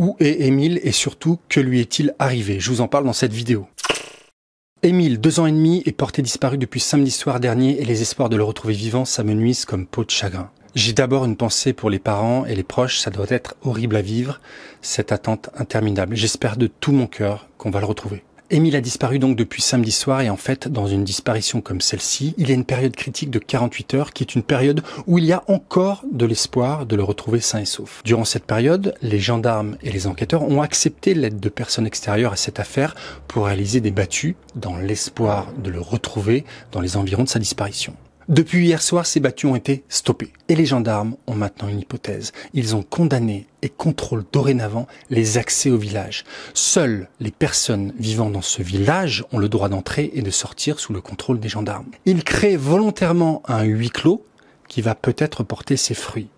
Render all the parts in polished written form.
Où est Émile et surtout, que lui est-il arrivé? Je vous en parle dans cette vidéo. Émile, 2 ans et demi, est porté disparu depuis samedi soir dernier et les espoirs de le retrouver vivant s'amenuisent comme peau de chagrin. J'ai d'abord une pensée pour les parents et les proches, ça doit être horrible à vivre, cette attente interminable. J'espère de tout mon cœur qu'on va le retrouver. Émile a disparu donc depuis samedi soir et en fait, dans une disparition comme celle-ci, il y a une période critique de 48 heures qui est une période où il y a encore de l'espoir de le retrouver sain et sauf. Durant cette période, les gendarmes et les enquêteurs ont accepté l'aide de personnes extérieures à cette affaire pour réaliser des battues dans l'espoir de le retrouver dans les environs de sa disparition. Depuis hier soir, ces battues ont été stoppées. Et les gendarmes ont maintenant une hypothèse. Ils ont condamné et contrôlent dorénavant les accès au village. Seules les personnes vivant dans ce village ont le droit d'entrer et de sortir sous le contrôle des gendarmes. Ils créent volontairement un huis clos qui va peut-être porter ses fruits.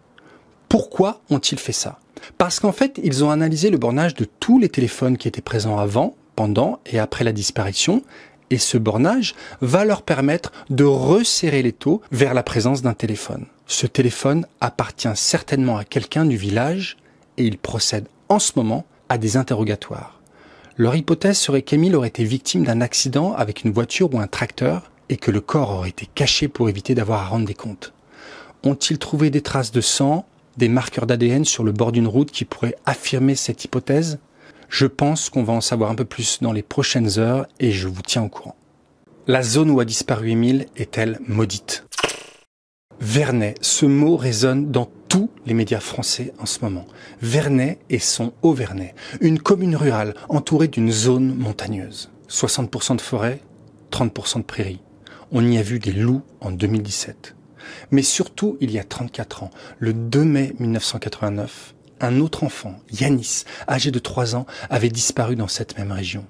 Pourquoi ont-ils fait ça? Parce qu'en fait, ils ont analysé le bornage de tous les téléphones qui étaient présents avant, pendant et après la disparition. Et ce bornage va leur permettre de resserrer l'étau vers la présence d'un téléphone. Ce téléphone appartient certainement à quelqu'un du village et ils procèdent en ce moment à des interrogatoires. Leur hypothèse serait qu'Émile aurait été victime d'un accident avec une voiture ou un tracteur et que le corps aurait été caché pour éviter d'avoir à rendre des comptes. Ont-ils trouvé des traces de sang, des marqueurs d'ADN sur le bord d'une route qui pourraient affirmer cette hypothèse ? Je pense qu'on va en savoir un peu plus dans les prochaines heures et je vous tiens au courant. La zone où a disparu Émile est-elle maudite? Vernet, ce mot résonne dans tous les médias français en ce moment. Vernet et son Haut-Vernay, une commune rurale entourée d'une zone montagneuse. 60% de forêt, 30% de prairies. On y a vu des loups en 2017. Mais surtout, il y a 34 ans, le 2 mai 1989, un autre enfant, Yanis, âgé de 3 ans, avait disparu dans cette même région.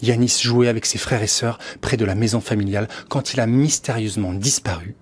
Yanis jouait avec ses frères et sœurs près de la maison familiale quand il a mystérieusement disparu,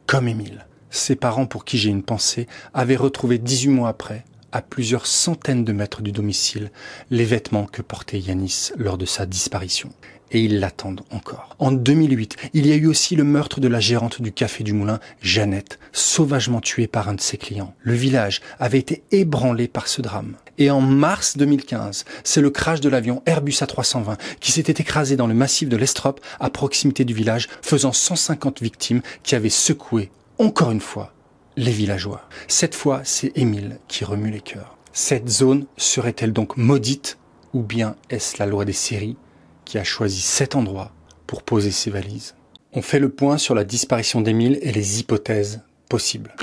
comme Émile. Ses parents, pour qui j'ai une pensée, avaient retrouvé 18 mois après, à plusieurs centaines de mètres du domicile, les vêtements que portait Yanis lors de sa disparition. Et ils l'attendent encore. En 2008, il y a eu aussi le meurtre de la gérante du Café du Moulin, Jeannette, sauvagement tuée par un de ses clients. Le village avait été ébranlé par ce drame. Et en mars 2015, c'est le crash de l'avion Airbus A320 qui s'était écrasé dans le massif de l'Estrop à proximité du village, faisant 150 victimes qui avaient secoué, encore une fois, les villageois. Cette fois, c'est Émile qui remue les cœurs. Cette zone serait-elle donc maudite ou bien est-ce la loi des séries qui a choisi cet endroit pour poser ses valises? On fait le point sur la disparition d'Émile et les hypothèses possibles.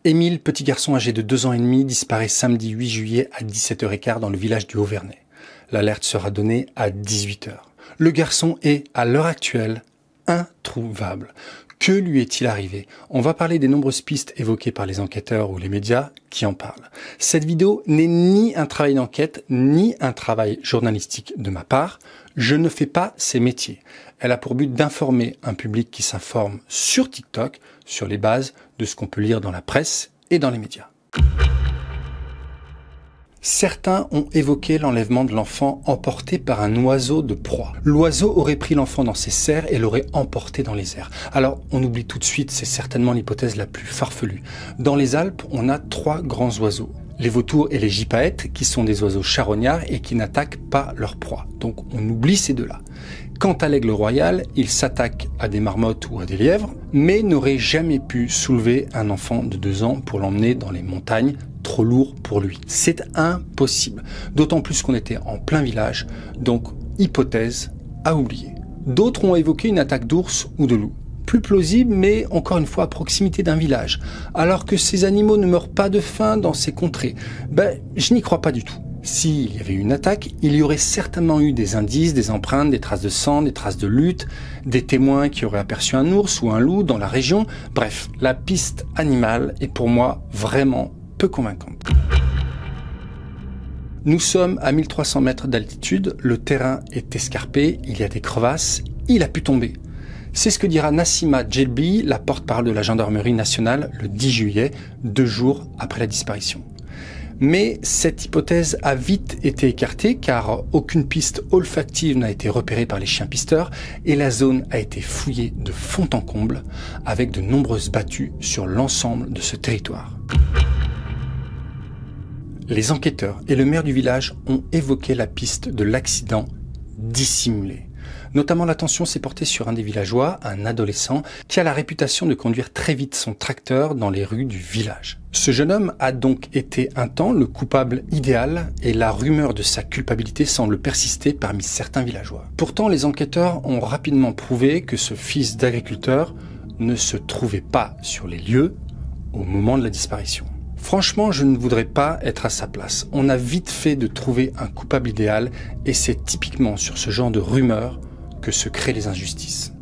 Émile, petit garçon âgé de 2 ans et demi, disparaît samedi 8 juillet à 17h15 dans le village du Haut-Vernay. L'alerte sera donnée à 18h. Le garçon est, à l'heure actuelle, introuvable. Que lui est-il arrivé? On va parler des nombreuses pistes évoquées par les enquêteurs ou les médias qui en parlent. Cette vidéo n'est ni un travail d'enquête, ni un travail journalistique de ma part. Je ne fais pas ces métiers. Elle a pour but d'informer un public qui s'informe sur TikTok, sur les bases de ce qu'on peut lire dans la presse et dans les médias. Certains ont évoqué l'enlèvement de l'enfant emporté par un oiseau de proie. L'oiseau aurait pris l'enfant dans ses serres et l'aurait emporté dans les airs. Alors, on oublie tout de suite, c'est certainement l'hypothèse la plus farfelue. Dans les Alpes, on a 3 grands oiseaux. Les vautours et les gypaètes, qui sont des oiseaux charognards et qui n'attaquent pas leur proie. Donc, on oublie ces deux-là. Quant à l'aigle royal, il s'attaque à des marmottes ou à des lièvres, mais n'aurait jamais pu soulever un enfant de 2 ans pour l'emmener dans les montagnes, trop lourd pour lui. C'est impossible, d'autant plus qu'on était en plein village, donc hypothèse à oublier. D'autres ont évoqué une attaque d'ours ou de loup. Plus plausible, mais encore une fois à proximité d'un village, alors que ces animaux ne meurent pas de faim dans ces contrées. Je n'y crois pas du tout. S'il y avait eu une attaque, il y aurait certainement eu des indices, des empreintes, des traces de sang, des traces de lutte, des témoins qui auraient aperçu un ours ou un loup dans la région. Bref, la piste animale est pour moi vraiment peu convaincante. Nous sommes à 1300 mètres d'altitude, le terrain est escarpé, il y a des crevasses, il a pu tomber. C'est ce que dira Nassima Djelbi, la porte-parole de la gendarmerie nationale, le 10 juillet, 2 jours après la disparition. Mais cette hypothèse a vite été écartée car aucune piste olfactive n'a été repérée par les chiens pisteurs et la zone a été fouillée de fond en comble avec de nombreuses battues sur l'ensemble de ce territoire. Les enquêteurs et le maire du village ont évoqué la piste de l'accident dissimulé. Notamment, l'attention s'est portée sur un des villageois, un adolescent, qui a la réputation de conduire très vite son tracteur dans les rues du village. Ce jeune homme a donc été un temps le coupable idéal et la rumeur de sa culpabilité semble persister parmi certains villageois. Pourtant, les enquêteurs ont rapidement prouvé que ce fils d'agriculteur ne se trouvait pas sur les lieux au moment de la disparition. Franchement, je ne voudrais pas être à sa place. On a vite fait de trouver un coupable idéal et c'est typiquement sur ce genre de rumeurs que se créent les injustices.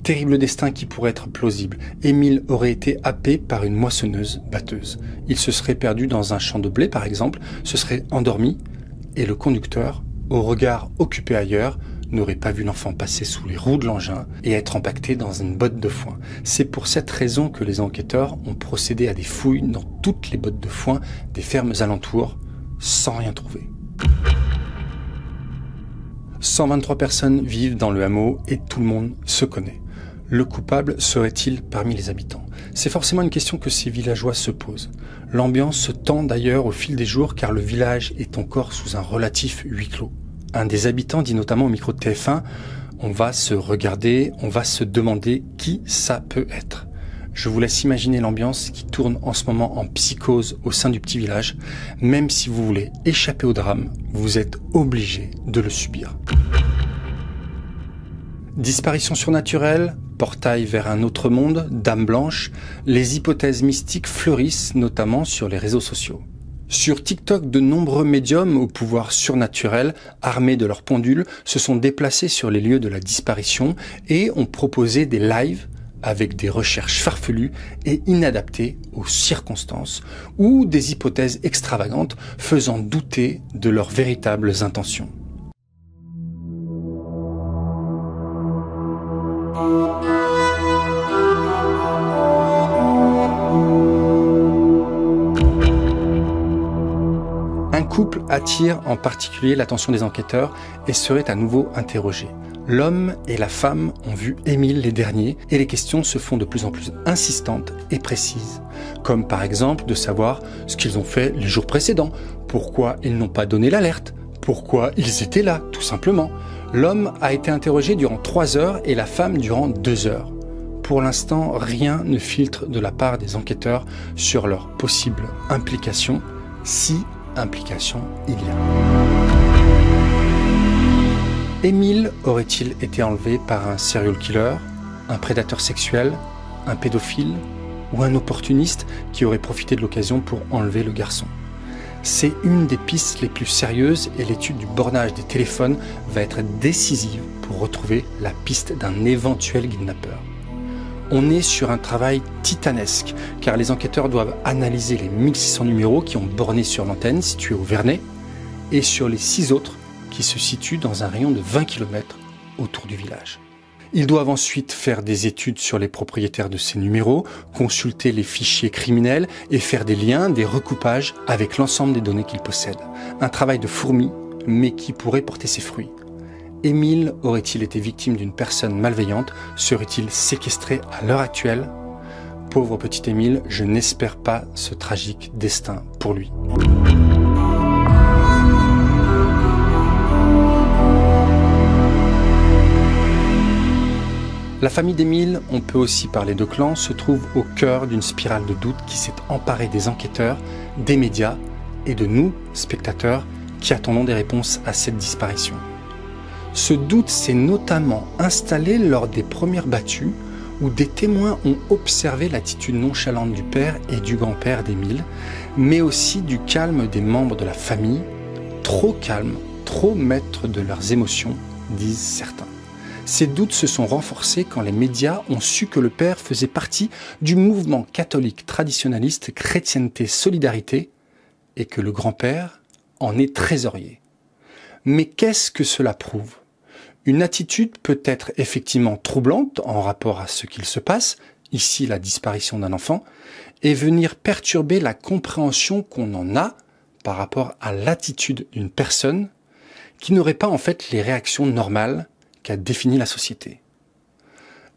Terrible destin qui pourrait être plausible. Émile aurait été happé par une moissonneuse-batteuse. Il se serait perdu dans un champ de blé, par exemple, se serait endormi et le conducteur, au regard occupé ailleurs, n'aurait pas vu l'enfant passer sous les roues de l'engin et être empaqueté dans une botte de foin. C'est pour cette raison que les enquêteurs ont procédé à des fouilles dans toutes les bottes de foin des fermes alentours, sans rien trouver. 123 personnes vivent dans le hameau et tout le monde se connaît. Le coupable serait-il parmi les habitants? C'est forcément une question que ces villageois se posent. L'ambiance se tend d'ailleurs au fil des jours car le village est encore sous un relatif huis clos. Un des habitants dit notamment au micro de TF1 « On va se regarder, on va se demander qui ça peut être ». Je vous laisse imaginer l'ambiance qui tourne en ce moment en psychose au sein du petit village. Même si vous voulez échapper au drame, vous êtes obligé de le subir. Disparition surnaturelle, portail vers un autre monde, dame blanche, les hypothèses mystiques fleurissent notamment sur les réseaux sociaux. Sur TikTok, de nombreux médiums au pouvoir surnaturel, armés de leurs pendules, se sont déplacés sur les lieux de la disparition et ont proposé des lives avec des recherches farfelues et inadaptées aux circonstances ou des hypothèses extravagantes faisant douter de leurs véritables intentions. Un couple attire en particulier l'attention des enquêteurs et serait à nouveau interrogé. L'homme et la femme ont vu Émile les derniers et les questions se font de plus en plus insistantes et précises. Comme par exemple de savoir ce qu'ils ont fait les jours précédents, pourquoi ils n'ont pas donné l'alerte, pourquoi ils étaient là, tout simplement. L'homme a été interrogé durant 3 heures et la femme durant 2 heures. Pour l'instant, rien ne filtre de la part des enquêteurs sur leur possible implication, si implication il y a. Émile aurait-il été enlevé par un serial killer, un prédateur sexuel, un pédophile ou un opportuniste qui aurait profité de l'occasion pour enlever le garçon? C'est une des pistes les plus sérieuses et l'étude du bornage des téléphones va être décisive pour retrouver la piste d'un éventuel kidnappeur. On est sur un travail titanesque car les enquêteurs doivent analyser les 1600 numéros qui ont borné sur l'antenne située au Vernet et sur les 6 autres qui se situent dans un rayon de 20 km autour du village. Ils doivent ensuite faire des études sur les propriétaires de ces numéros, consulter les fichiers criminels et faire des liens, des recoupages avec l'ensemble des données qu'ils possèdent. Un travail de fourmi, mais qui pourrait porter ses fruits. Émile aurait-il été victime d'une personne malveillante? Serait-il séquestré à l'heure actuelle? Pauvre petit Émile, je n'espère pas ce tragique destin pour lui. La famille d'Émile, on peut aussi parler de clan, se trouve au cœur d'une spirale de doute qui s'est emparée des enquêteurs, des médias et de nous, spectateurs, qui attendons des réponses à cette disparition. Ce doute s'est notamment installé lors des premières battues où des témoins ont observé l'attitude nonchalante du père et du grand-père d'Émile, mais aussi du calme des membres de la famille, trop calmes, trop maîtres de leurs émotions, disent certains. Ces doutes se sont renforcés quand les médias ont su que le père faisait partie du mouvement catholique traditionnaliste Chrétienté Solidarité et que le grand-père en est trésorier. Mais qu'est-ce que cela prouve? Une attitude peut être effectivement troublante en rapport à ce qu'il se passe, ici la disparition d'un enfant, et venir perturber la compréhension qu'on en a par rapport à l'attitude d'une personne qui n'aurait pas en fait les réactions normales qu'a défini la société.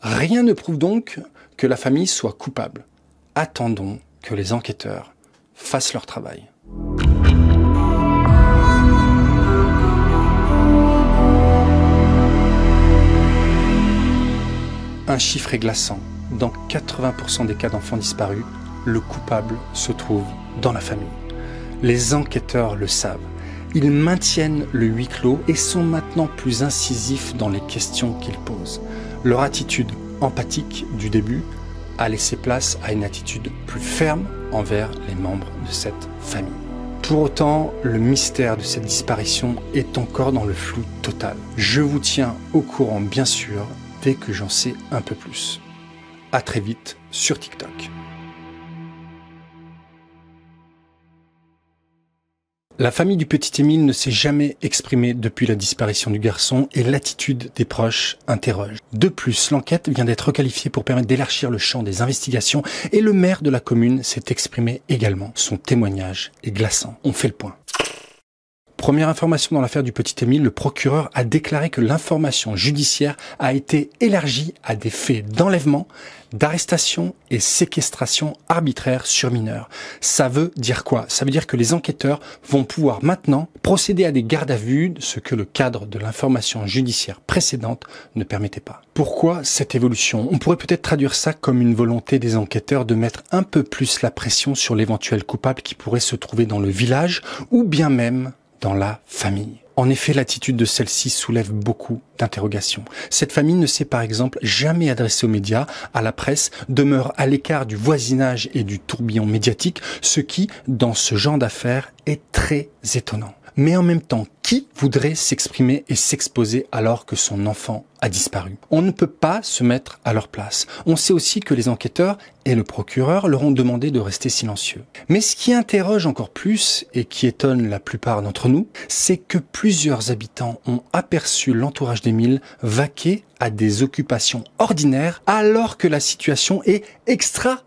Rien ne prouve donc que la famille soit coupable. Attendons que les enquêteurs fassent leur travail. Un chiffre est glaçant. Dans 80% des cas d'enfants disparus, le coupable se trouve dans la famille. Les enquêteurs le savent. Ils maintiennent le huis clos et sont maintenant plus incisifs dans les questions qu'ils posent. Leur attitude empathique du début a laissé place à une attitude plus ferme envers les membres de cette famille. Pour autant, le mystère de cette disparition est encore dans le flou total. Je vous tiens au courant, bien sûr, dès que j'en sais un peu plus. À très vite sur TikTok. La famille du petit Émile ne s'est jamais exprimée depuis la disparition du garçon et l'attitude des proches interroge. De plus, l'enquête vient d'être requalifiée pour permettre d'élargir le champ des investigations et le maire de la commune s'est exprimé également. Son témoignage est glaçant. On fait le point. Première information dans l'affaire du petit Émile, le procureur a déclaré que l'information judiciaire a été élargie à des faits d'enlèvement, d'arrestation et séquestration arbitraire sur mineurs. Ça veut dire quoi? Ça veut dire que les enquêteurs vont pouvoir maintenant procéder à des gardes à vue, ce que le cadre de l'information judiciaire précédente ne permettait pas. Pourquoi cette évolution? On pourrait peut-être traduire ça comme une volonté des enquêteurs de mettre un peu plus la pression sur l'éventuel coupable qui pourrait se trouver dans le village ou bien même dans la famille. En effet, l'attitude de celle-ci soulève beaucoup d'interrogations. Cette famille ne s'est par exemple jamais adressée aux médias, à la presse, demeure à l'écart du voisinage et du tourbillon médiatique, ce qui, dans ce genre d'affaires, est très étonnant. Mais en même temps, qui voudrait s'exprimer et s'exposer alors que son enfant a disparu? On ne peut pas se mettre à leur place. On sait aussi que les enquêteurs et le procureur leur ont demandé de rester silencieux. Mais ce qui interroge encore plus et qui étonne la plupart d'entre nous, c'est que plusieurs habitants ont aperçu l'entourage d'Émile vaquer à des occupations ordinaires alors que la situation est extraordinaire.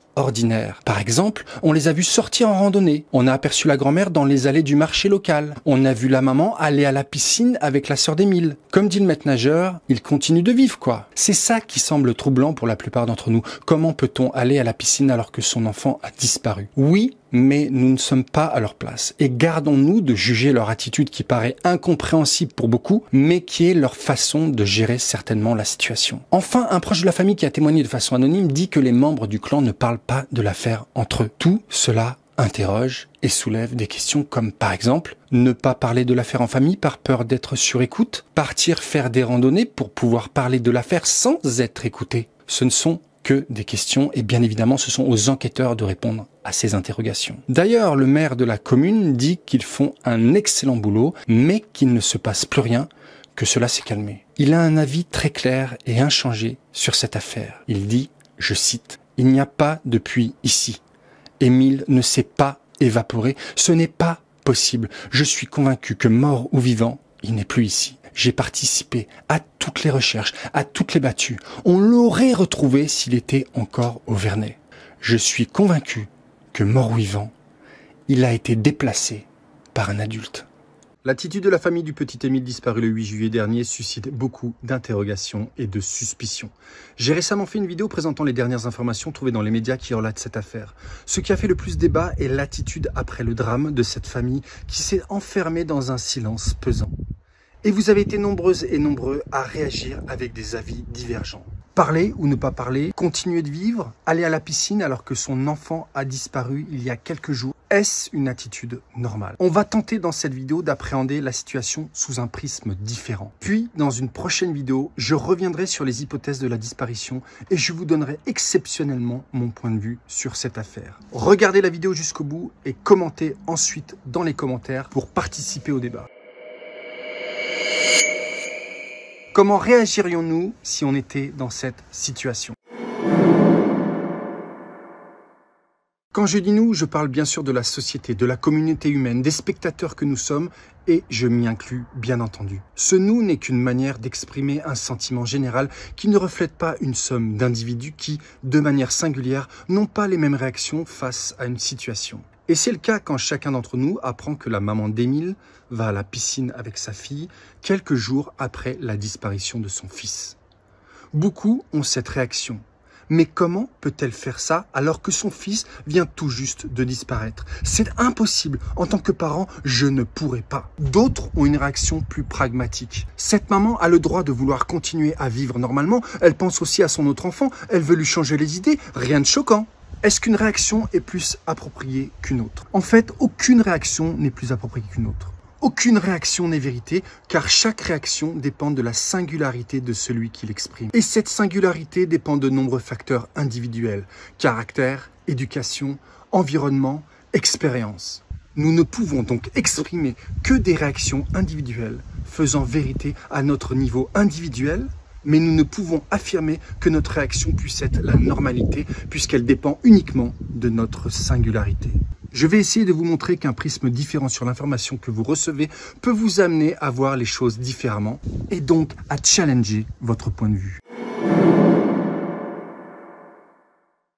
Par exemple, on les a vus sortir en randonnée. On a aperçu la grand-mère dans les allées du marché local. On a vu la maman aller à la piscine avec la sœur d'Émile. Comme dit le maître nageur, il continue de vivre, quoi. C'est ça qui semble troublant pour la plupart d'entre nous. Comment peut-on aller à la piscine alors que son enfant a disparu? Oui, mais nous ne sommes pas à leur place. Et gardons-nous de juger leur attitude qui paraît incompréhensible pour beaucoup, mais qui est leur façon de gérer certainement la situation. Enfin, un proche de la famille qui a témoigné de façon anonyme dit que les membres du clan ne parlent pas de l'affaire entre eux. Tout cela interroge et soulève des questions comme par exemple ne pas parler de l'affaire en famille par peur d'être sur écoute, partir faire des randonnées pour pouvoir parler de l'affaire sans être écouté. Ce ne sont que des questions et bien évidemment ce sont aux enquêteurs de répondre à ces interrogations. D'ailleurs, le maire de la commune dit qu'ils font un excellent boulot mais qu'il ne se passe plus rien, que cela s'est calmé. Il a un avis très clair et inchangé sur cette affaire. Il dit, je cite, « Il n'y a pas de puits ici. Émile ne s'est pas évaporé. Ce n'est pas possible. Je suis convaincu que mort ou vivant, il n'est plus ici. J'ai participé à toutes les recherches, à toutes les battues. On l'aurait retrouvé s'il était encore au Vernet. Je suis convaincu que mort ou vivant, il a été déplacé par un adulte. » L'attitude de la famille du petit Émile disparu le 8 juillet dernier suscite beaucoup d'interrogations et de suspicions. J'ai récemment fait une vidéo présentant les dernières informations trouvées dans les médias qui relatent cette affaire. Ce qui a fait le plus débat est l'attitude après le drame de cette famille qui s'est enfermée dans un silence pesant. Et vous avez été nombreuses et nombreux à réagir avec des avis divergents. Parler ou ne pas parler, continuer de vivre, aller à la piscine alors que son enfant a disparu il y a quelques jours, est-ce une attitude normale? On va tenter dans cette vidéo d'appréhender la situation sous un prisme différent. Puis, dans une prochaine vidéo, je reviendrai sur les hypothèses de la disparition et je vous donnerai exceptionnellement mon point de vue sur cette affaire. Regardez la vidéo jusqu'au bout et commentez ensuite dans les commentaires pour participer au débat. Comment réagirions-nous si on était dans cette situation? Quand je dis nous, je parle bien sûr de la société, de la communauté humaine, des spectateurs que nous sommes, et je m'y inclus bien entendu. Ce nous n'est qu'une manière d'exprimer un sentiment général qui ne reflète pas une somme d'individus qui, de manière singulière, n'ont pas les mêmes réactions face à une situation. Et c'est le cas quand chacun d'entre nous apprend que la maman d'Émile va à la piscine avec sa fille quelques jours après la disparition de son fils. Beaucoup ont cette réaction, Mais comment peut-elle faire ça alors que son fils vient tout juste de disparaître? C'est impossible. En tant que parent, je ne pourrais pas. D'autres ont une réaction plus pragmatique. Cette maman a le droit de vouloir continuer à vivre normalement. Elle pense aussi à son autre enfant. Elle veut lui changer les idées. Rien de choquant. Est-ce qu'une réaction est plus appropriée qu'une autre? En fait, aucune réaction n'est plus appropriée qu'une autre. Aucune réaction n'est vérité, car chaque réaction dépend de la singularité de celui qui l'exprime. Et cette singularité dépend de nombreux facteurs individuels, caractère, éducation, environnement, expérience. Nous ne pouvons donc exprimer que des réactions individuelles, faisant vérité à notre niveau individuel, mais nous ne pouvons affirmer que notre réaction puisse être la normalité, puisqu'elle dépend uniquement de notre singularité. Je vais essayer de vous montrer qu'un prisme différent sur l'information que vous recevez peut vous amener à voir les choses différemment et donc à challenger votre point de vue.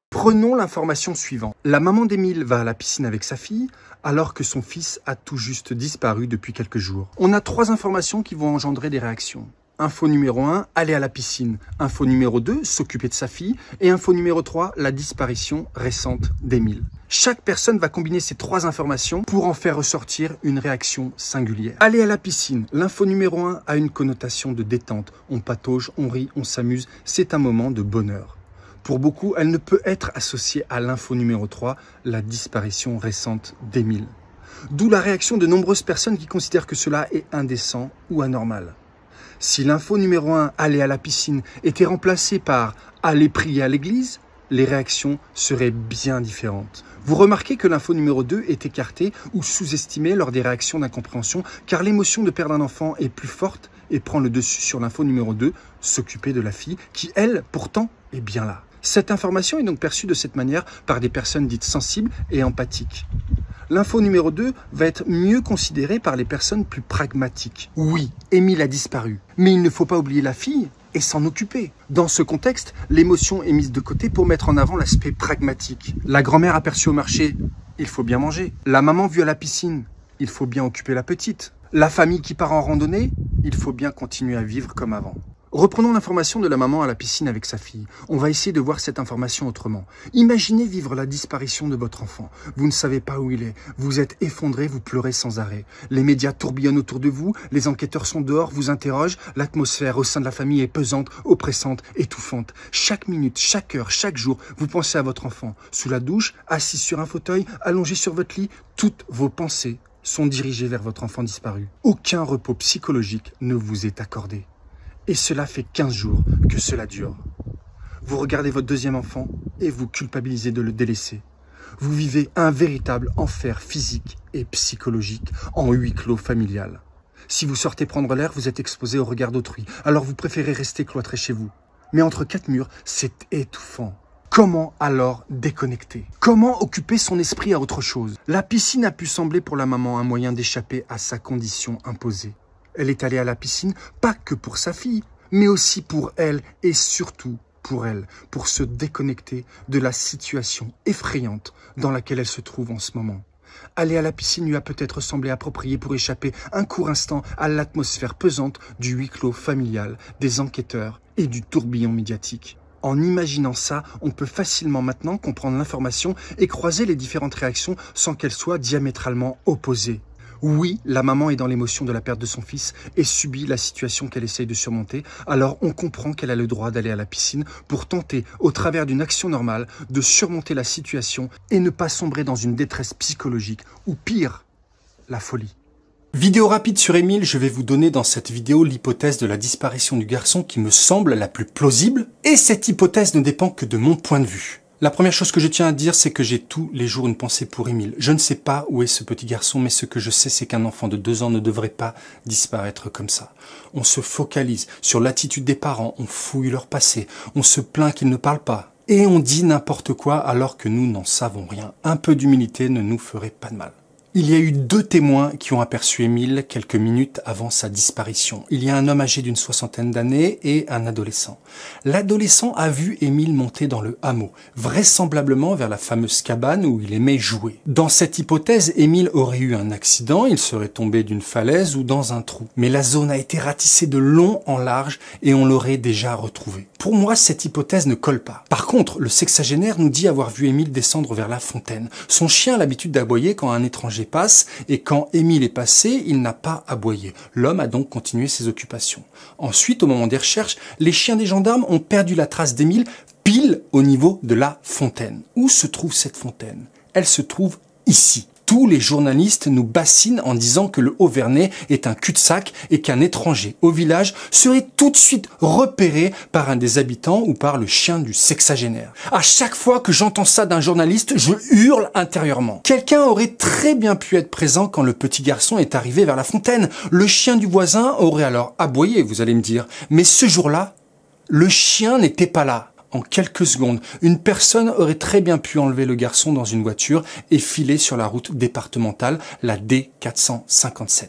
Prenons l'information suivante. La maman d'Émile va à la piscine avec sa fille alors que son fils a tout juste disparu depuis quelques jours. On a 3 informations qui vont engendrer des réactions. Info numéro 1, aller à la piscine. Info numéro 2, s'occuper de sa fille. Et info numéro 3, la disparition récente d'Émile. Chaque personne va combiner ces 3 informations pour en faire ressortir une réaction singulière. Aller à la piscine. L'info numéro 1 a une connotation de détente. On patauge, on rit, on s'amuse. C'est un moment de bonheur. Pour beaucoup, elle ne peut être associée à l'info numéro 3, la disparition récente d'Émile. D'où la réaction de nombreuses personnes qui considèrent que cela est indécent ou anormal. Si l'info numéro 1, aller à la piscine, était remplacée par aller prier à l'église, les réactions seraient bien différentes. Vous remarquez que l'info numéro 2 est écartée ou sous-estimée lors des réactions d'incompréhension, car l'émotion de perdre un enfant est plus forte et prend le dessus sur l'info numéro 2, s'occuper de la fille, qui elle, pourtant, est bien là. Cette information est donc perçue de cette manière par des personnes dites sensibles et empathiques. L'info numéro 2 va être mieux considérée par les personnes plus pragmatiques. Oui, Émile a disparu, mais il ne faut pas oublier la fille et s'en occuper. Dans ce contexte, l'émotion est mise de côté pour mettre en avant l'aspect pragmatique. La grand-mère aperçue au marché, il faut bien manger. La maman vue à la piscine, il faut bien occuper la petite. La famille qui part en randonnée, il faut bien continuer à vivre comme avant. Reprenons l'information de la maman à la piscine avec sa fille. On va essayer de voir cette information autrement. Imaginez vivre la disparition de votre enfant. Vous ne savez pas où il est. Vous êtes effondré, vous pleurez sans arrêt. Les médias tourbillonnent autour de vous, les enquêteurs sont dehors, vous interrogent. L'atmosphère au sein de la famille est pesante, oppressante, étouffante. Chaque minute, chaque heure, chaque jour, vous pensez à votre enfant. Sous la douche, assis sur un fauteuil, allongé sur votre lit, toutes vos pensées sont dirigées vers votre enfant disparu. Aucun repos psychologique ne vous est accordé. Et cela fait 15 jours que cela dure. Vous regardez votre deuxième enfant et vous culpabilisez de le délaisser. Vous vivez un véritable enfer physique et psychologique en huis clos familial. Si vous sortez prendre l'air, vous êtes exposé au regard d'autrui. Alors vous préférez rester cloîtré chez vous. Mais entre 4 murs, c'est étouffant. Comment alors déconnecter? Comment occuper son esprit à autre chose? La piscine a pu sembler pour la maman un moyen d'échapper à sa condition imposée. Elle est allée à la piscine, pas que pour sa fille, mais aussi pour elle et surtout pour elle, pour se déconnecter de la situation effrayante dans laquelle elle se trouve en ce moment. Aller à la piscine lui a peut-être semblé approprié pour échapper un court instant à l'atmosphère pesante du huis clos familial, des enquêteurs et du tourbillon médiatique. En imaginant ça, on peut facilement maintenant comprendre l'information et croiser les différentes réactions sans qu'elles soient diamétralement opposées. Oui, la maman est dans l'émotion de la perte de son fils et subit la situation qu'elle essaye de surmonter, alors on comprend qu'elle a le droit d'aller à la piscine pour tenter, au travers d'une action normale, de surmonter la situation et ne pas sombrer dans une détresse psychologique ou pire, la folie. Vidéo rapide sur Émile, je vais vous donner dans cette vidéo l'hypothèse de la disparition du garçon qui me semble la plus plausible, et cette hypothèse ne dépend que de mon point de vue. La première chose que je tiens à dire, c'est que j'ai tous les jours une pensée pour Émile. Je ne sais pas où est ce petit garçon, mais ce que je sais, c'est qu'un enfant de 2 ans ne devrait pas disparaître comme ça. On se focalise sur l'attitude des parents, on fouille leur passé, on se plaint qu'ils ne parlent pas. Et on dit n'importe quoi alors que nous n'en savons rien. Un peu d'humilité ne nous ferait pas de mal. Il y a eu 2 témoins qui ont aperçu Émile quelques minutes avant sa disparition. Il y a un homme âgé d'une 60aine d'années et un adolescent. L'adolescent a vu Émile monter dans le hameau, vraisemblablement vers la fameuse cabane où il aimait jouer. Dans cette hypothèse, Émile aurait eu un accident, il serait tombé d'une falaise ou dans un trou. Mais la zone a été ratissée de long en large et on l'aurait déjà retrouvé. Pour moi, cette hypothèse ne colle pas. Par contre, le sexagénaire nous dit avoir vu Émile descendre vers la fontaine. Son chien a l'habitude d'aboyer quand un étranger passe, et quand Émile est passé, il n'a pas aboyé. L'homme a donc continué ses occupations. Ensuite, au moment des recherches, les chiens des gendarmes ont perdu la trace d'Émile pile au niveau de la fontaine. Où se trouve cette fontaine? Elle se trouve ici. Tous les journalistes nous bassinent en disant que le Haut-Vernay est un cul-de-sac et qu'un étranger au village serait tout de suite repéré par un des habitants ou par le chien du sexagénaire. À chaque fois que j'entends ça d'un journaliste, je hurle intérieurement. Quelqu'un aurait très bien pu être présent quand le petit garçon est arrivé vers la fontaine. Le chien du voisin aurait alors aboyé, vous allez me dire. Mais ce jour-là, le chien n'était pas là. En quelques secondes, une personne aurait très bien pu enlever le garçon dans une voiture et filer sur la route départementale, la D457.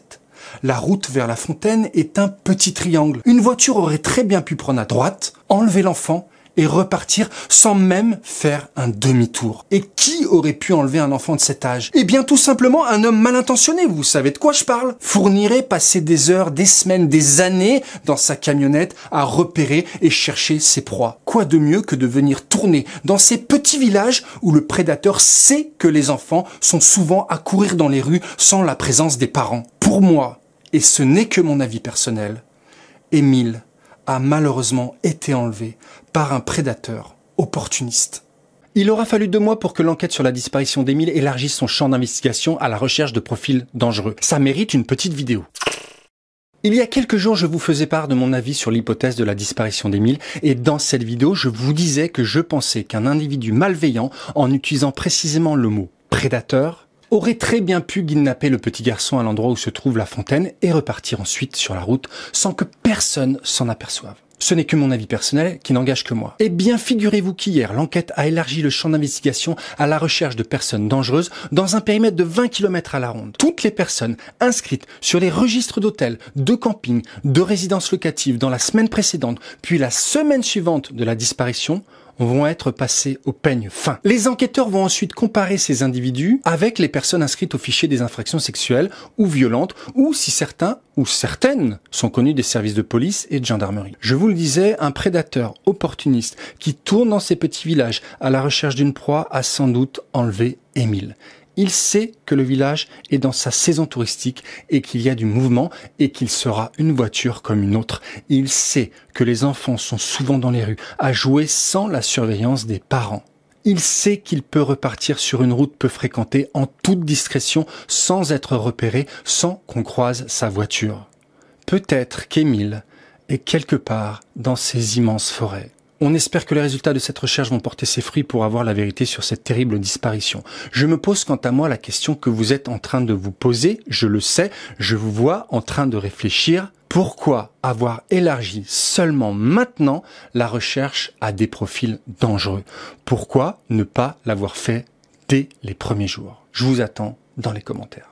La route vers la fontaine est un petit triangle. Une voiture aurait très bien pu prendre à droite, enlever l'enfant et repartir sans même faire un demi-tour. Et qui aurait pu enlever un enfant de cet âge? Eh bien tout simplement un homme mal intentionné, vous savez de quoi je parle. Fournirait passer des heures, des semaines, des années dans sa camionnette à repérer et chercher ses proies. Quoi de mieux que de venir tourner dans ces petits villages où le prédateur sait que les enfants sont souvent à courir dans les rues sans la présence des parents. Pour moi, et ce n'est que mon avis personnel, Émile a malheureusement été enlevé par un prédateur opportuniste. Il aura fallu 2 mois pour que l'enquête sur la disparition d'Émile élargisse son champ d'investigation à la recherche de profils dangereux. Ça mérite une petite vidéo. Il y a quelques jours, je vous faisais part de mon avis sur l'hypothèse de la disparition d'Émile et dans cette vidéo, je vous disais que je pensais qu'un individu malveillant, en utilisant précisément le mot prédateur, aurait très bien pu kidnapper le petit garçon à l'endroit où se trouve la fontaine et repartir ensuite sur la route sans que personne s'en aperçoive. Ce n'est que mon avis personnel qui n'engage que moi. Eh bien, figurez-vous qu'hier, l'enquête a élargi le champ d'investigation à la recherche de personnes dangereuses dans un périmètre de 20 km à la ronde. Toutes les personnes inscrites sur les registres d'hôtels, de campings, de résidences locatives dans la semaine précédente, puis la semaine suivante de la disparition, vont être passés au peigne fin. Les enquêteurs vont ensuite comparer ces individus avec les personnes inscrites au fichier des infractions sexuelles ou violentes, ou si certains ou certaines sont connus des services de police et de gendarmerie. Je vous le disais, un prédateur opportuniste qui tourne dans ces petits villages à la recherche d'une proie a sans doute enlevé Émile. Il sait que le village est dans sa saison touristique et qu'il y a du mouvement et qu'il sera une voiture comme une autre. Il sait que les enfants sont souvent dans les rues à jouer sans la surveillance des parents. Il sait qu'il peut repartir sur une route peu fréquentée en toute discrétion sans être repéré, sans qu'on croise sa voiture. Peut-être qu'Émile est quelque part dans ces immenses forêts. On espère que les résultats de cette recherche vont porter ses fruits pour avoir la vérité sur cette terrible disparition. Je me pose quant à moi la question que vous êtes en train de vous poser, je le sais, je vous vois en train de réfléchir. Pourquoi avoir élargi seulement maintenant la recherche à des profils dangereux? Pourquoi ne pas l'avoir fait dès les premiers jours? Je vous attends dans les commentaires.